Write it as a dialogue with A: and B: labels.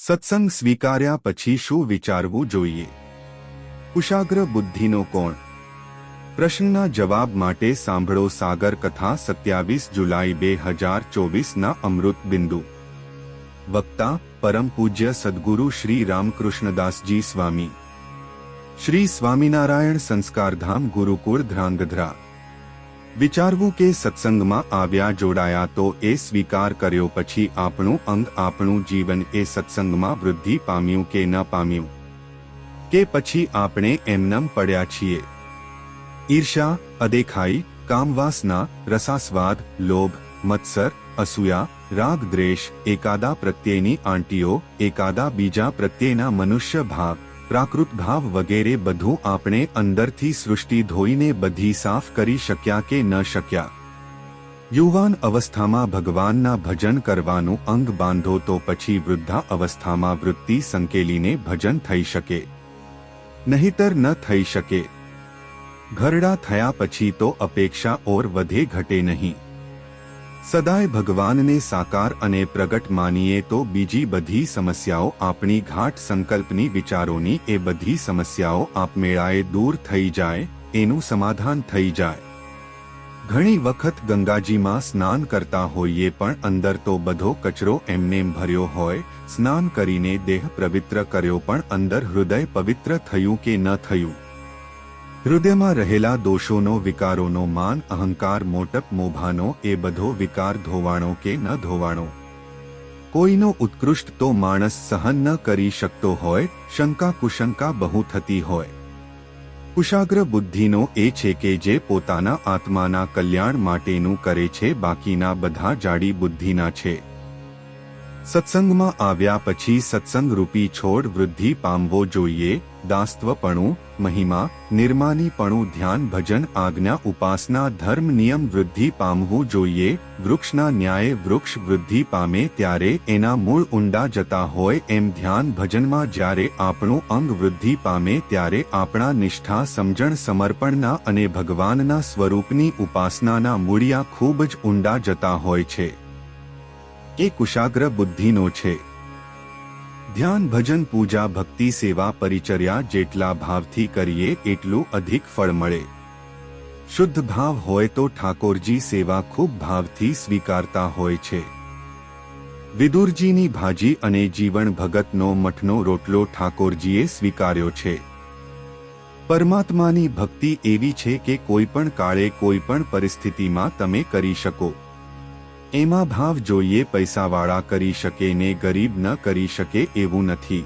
A: સત્સંગ સ્વીકાર્યા પછી શું વિચારવું જોઈએ? કુશાગ્ર બુદ્ધિનો કોણ? પ્રશ્નના જવાબ માટે સાંભળો સાગર કથા 27 જુલાઈ 2024ના અમૃત બિંદુ. વક્તા પરમ પૂજ્ય સદ્ગુરુ શ્રી રામકૃષ્ણદાસજી સ્વામી. શ્રી સ્વામિનારાયણ સંસ્કારધામ ગુરુકુળ ધ્રાંગધ્રા. વિચારવું કે સત્સંગમાં આવ્યા જોડાયા તો એ સ્વીકાર કર્યો પછી આપણું અંગ આપણું જીવન એ સત્સંગમાં વૃદ્ધિ પામ્યું કે ન પામ્યું, કે પછી આપણે એમનેમ પડ્યા છીએ. ઈર્ષા, અદેખાઈ, કામવાસના, રસાસ્વાદ, લોભ, મત્સર, અસૂયા, રાગ દ્વેષ, એકાદા પ્રત્યેની આંટીઓ, એકાદા બીજા પ્રત્યેના મનુષ્ય ભાવ, પ્રાકૃત ભાવ વગેરે બધું આપણે અંદરથી સૃષ્ટિ ધોઈને બધી સાફ કરી શક્યા કે ન શક્યા? યુવાન અવસ્થામાં ભગવાનના ભજન કરવાનું અંગ બાંધો તો પછી વૃદ્ધા અવસ્થામાં વૃત્તિ સંકેલીને ભજન થઈ શકે, નહીતર ન થઈ શકે. ઘરડા થયા પછી તો અપેક્ષા ઓર વધે ઘટે નહીં. સદાય ભગવાનને સાકાર અને પ્રગટ માનીએ તો બીજી બધી સમસ્યાઓ આપણી ઘાટ સંકલ્પની વિચારોની એ બધી સમસ્યાઓ આપમેળાએ દૂર થઈ જાય, એનું સમાધાન થઈ જાય. ઘણી વખત ગંગાજીમાં સ્નાન કરતા હોઈએ પણ અંદર તો બધો કચરો એમનેમ ભર્યો હોય. સ્નાન કરીને દેહ પવિત્ર કર્યો પણ અંદર હૃદય પવિત્ર થયું કે ન થયું? હૃદયમાં રહેલા દોષોનો, વિકારોનો, માન, અહંકાર, મોટપ, મોભાનો એ બધો વિકાર ધોવાણો કે ન ધોવાણો? કોઈનો ઉત્કૃષ્ટ તો માણસ સહન ન કરી શકતો હોય, શંકા કુશંકા બહુ થતી હોય. કુશાગ્ર બુદ્ધિનો એ છે કે જે પોતાના આત્માના કલ્યાણ માટેનું કરે છે, બાકીના બધા જાડી બુદ્ધિના છે. સત્સંગમાં આવ્યા પછી સત્સંગરૂપી છોડ વૃદ્ધિ પામવો જોઈએ. દાસત્વપણું, મહિમા, નિર્માનીપણું, ધ્યાન, ભજન, આજ્ઞા, ઉપાસના, ધર્મ, નિયમ વૃદ્ધિ પામવું જોઈએ. વૃક્ષના ન્યાયે વૃક્ષ વૃદ્ધિ પામે ત્યારે એના મૂળ ઊંડા જતા હોય એમ ધ્યાન ભજનમાં જ્યારે આપણું અંગ વૃદ્ધિ પામે ત્યારે આપણા નિષ્ઠા, સમજણ, સમર્પણના અને ભગવાનના સ્વરૂપની ઉપાસનાના મૂળિયા ખૂબ જ ઊંડા જતા હોય છે. એ કુશાગ્ર બુદ્ધિનો છે. ધ્યાન, ભજન, પૂજા, ભક્તિ, સેવા, પરિચર્યા જેટલા ભાવથી કરીએ એટલું અધિક ફળ મળે. શુદ્ધ ભાવ હોય તો ઠાકોરજી સેવા ખૂબ ભાવથી સ્વીકારતા હોય છે. વિદુરજીની ભાજી અને જીવન ભગતનો મઠનો રોટલો ઠાકોરજીએ સ્વીકાર્યો છે. પરમાત્માની ભક્તિ એવી છે કે કોઈ પણ કાળે કોઈ પણ પરિસ્થિતિમાં તમે કરી શકો. એમાં ભાવ જોઈએ. પૈસાવાળા કરી શકે ને ગરીબ ન કરી શકે એવું નથી.